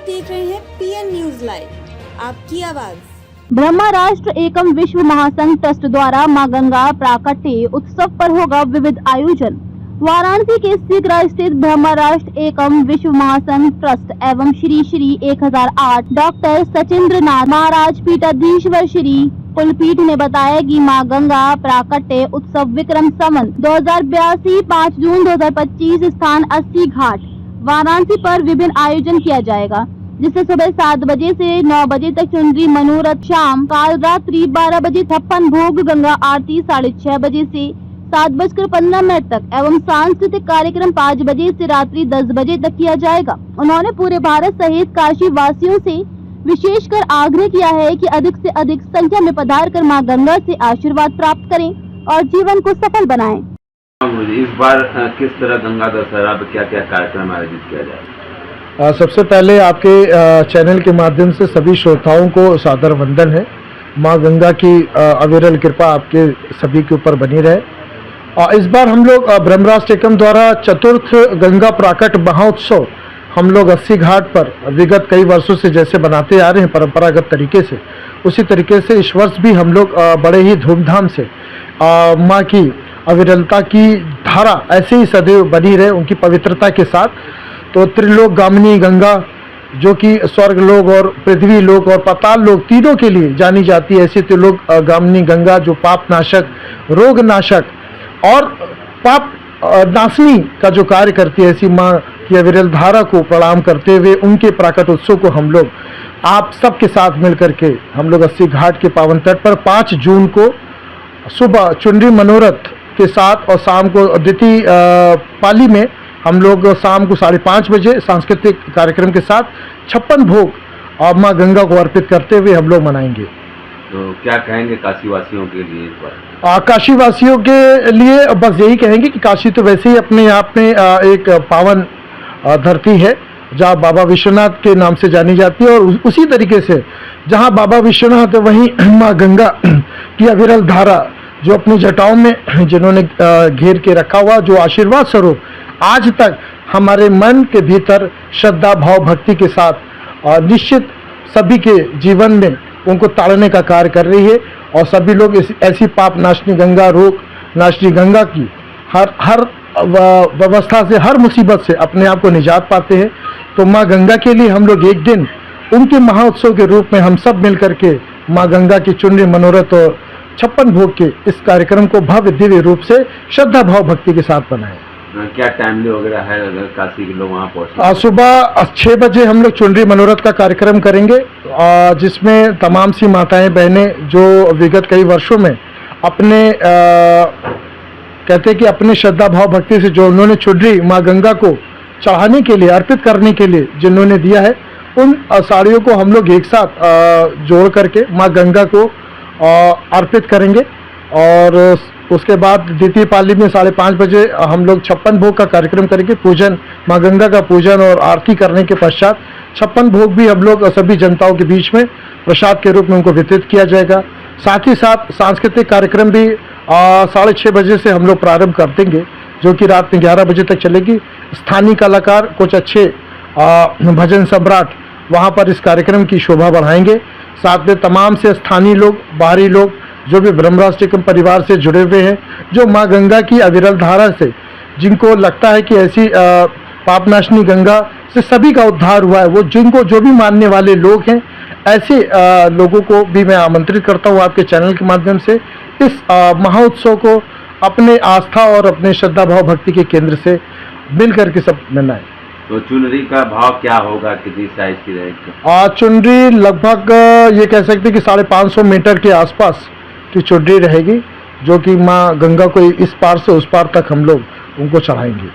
देख रहे हैं पीएन न्यूज लाइव, आपकी आवाज। ब्रह्मा राष्ट्र एकम विश्व महासंघ ट्रस्ट द्वारा मां गंगा प्राकट्य उत्सव पर होगा विविध आयोजन। वाराणसी के सिकरा स्थित ब्रह्मा राष्ट्र एकम विश्व महासंघ ट्रस्ट एवं श्री श्री 1008 डॉक्टर सचिंद्र नाथ महाराज पीठाधीश्वर श्री कुलपीठ ने बताया कि मां गंगा प्राकट्य उत्सव विक्रम संवत 2082 5 जून 2025 स्थान 80 घाट वाराणसी पर विभिन्न आयोजन किया जाएगा, जिससे सुबह 7 बजे से 9 बजे तक चुनरी मनोरथ, शाम काल रात्रि 12 बजे 56 भोग, गंगा आरती 6:30 बजे से 7:15 तक एवं सांस्कृतिक कार्यक्रम 5 बजे से रात्रि 10 बजे तक किया जाएगा। उन्होंने पूरे भारत सहित काशी वासियों से विशेषकर आग्रह किया है कि अधिक से अधिक संख्या में पधार कर मां गंगा से आशीर्वाद प्राप्त करें और जीवन को सफल बनाएं। इस बार किस तरह गंगा दशहरा पर क्या क्या कार्यक्रम आयोजित किया जाएगा? सबसे पहले आपके चैनल के माध्यम से सभी श्रोताओं को सादर वंदन है। मां गंगा की अविरल कृपा आपके सभी के ऊपर बनी रहे। इस बार हम लोग ब्रह्मराष्ट्र एकम द्वारा चतुर्थ गंगा प्राकट महोत्सव हम लोग 80 घाट पर विगत कई वर्षों से जैसे बनाते आ रहे हैं परंपरागत तरीके से, उसी तरीके से इस वर्ष भी हम लोग बड़े ही धूमधाम से माँ की अविरलता की धारा ऐसे ही सदैव बनी रहे उनकी पवित्रता के साथ। तो त्रिलोक गामिनी गंगा जो कि स्वर्ग लोक और पृथ्वी लोक और पाताल लोक तीनों के लिए जानी जाती है, ऐसी त्रिलोक गामिनी गंगा जो पाप नाशक, रोग नाशक और पाप नाशनी का जो कार्य करती है, ऐसी माँ की अविरल धारा को प्रणाम करते हुए उनके प्राकट उत्सव को हम लोग आप सबके साथ मिलकर के हम लोग 80 घाट के पावन तट पर 5 जून को सुबह चुनरी मनोरथ के साथ और शाम को द्वितीय पाली में हम लोग शाम को 5:30 बजे सांस्कृतिक कार्यक्रम के साथ 56 भोग और माँ गंगा को अर्पित करते हुए हम लोग मनाएंगे। तो क्या कहेंगे काशी वासियों के लिए? काशी वासियों के लिए बस यही कहेंगे कि काशी तो वैसे ही अपने आप में एक पावन धरती है जहाँ बाबा विश्वनाथ के नाम से जानी जाती है, और उसी तरीके से जहाँ बाबा विश्वनाथ वहीं माँ गंगा की अविरल धारा जो अपनी जटाओं में जिन्होंने घेर के रखा हुआ, जो आशीर्वाद स्वरूप आज तक हमारे मन के भीतर श्रद्धा भाव भक्ति के साथ निश्चित सभी के जीवन में उनको ताड़ने का कार्य कर रही है। और सभी लोग ऐसी पाप नाशनी गंगा, रोग नाशनी गंगा की हर व्यवस्था से, हर मुसीबत से अपने आप को निजात पाते हैं। तो माँ गंगा के लिए हम लोग एक दिन उनके महाउत्सव के रूप में हम सब मिलकर के माँ गंगा की चुनरी मनोरथ और 56 भोग के इस कार्यक्रम को भव्य दिव्य रूप से श्रद्धा भाव भक्ति के साथ बनाएं। क्या टाइम वगैरह है अगर काशी के लोग वहाँ पहुँचे? सुबह 6 बजे हम लोग चुनरी मनोरथ का कार्यक्रम करेंगे, जिसमें तमाम सी माताएं बहनें जो विगत कई वर्षों में अपने कहते हैं कि अपने श्रद्धा भाव भक्ति से जो उन्होंने चुनरी माँ गंगा को चढ़ाने के लिए, अर्पित करने के लिए जिन्होंने दिया है, उन साड़ियों को हम लोग एक साथ जोड़ करके माँ गंगा को अर्पित करेंगे। और उसके बाद द्वितीय पाली में 5:30 बजे हम लोग 56 भोग का कार्यक्रम करेंगे। पूजन, माँ गंगा का पूजन और आरती करने के पश्चात 56 भोग भी हम लोग सभी जनताओं के बीच में प्रसाद के रूप में उनको वितरित किया जाएगा। साथ ही साथ सांस्कृतिक कार्यक्रम भी 6:30 बजे से हम लोग प्रारंभ कर देंगे, जो कि रात में 11 बजे तक चलेगी। स्थानीय कलाकार कुछ अच्छे भजन सम्राट वहाँ पर इस कार्यक्रम की शोभा बढ़ाएंगे। साथ में तमाम से स्थानीय लोग, बाहरी लोग जो भी ब्रह्मराष्ट्र एकम परिवार से जुड़े हुए हैं, जो माँ गंगा की अविरल धारा से जिनको लगता है कि ऐसी पापनाशनी गंगा से सभी का उद्धार हुआ है, वो जिनको जो भी मानने वाले लोग हैं, ऐसे लोगों को भी मैं आमंत्रित करता हूँ आपके चैनल के माध्यम से इस महोत्सव को अपने आस्था और अपने श्रद्धा भाव भक्ति के केंद्र से मिल करके सब मनाएं। तो चुनरी का भाव क्या होगा, कितनी साइज की रहेगी? चुनरी लगभग ये कह सकते हैं कि 550 मीटर के आसपास की चुनरी रहेगी, जो कि माँ गंगा को इस पार से उस पार तक हम लोग उनको चढ़ाएंगे।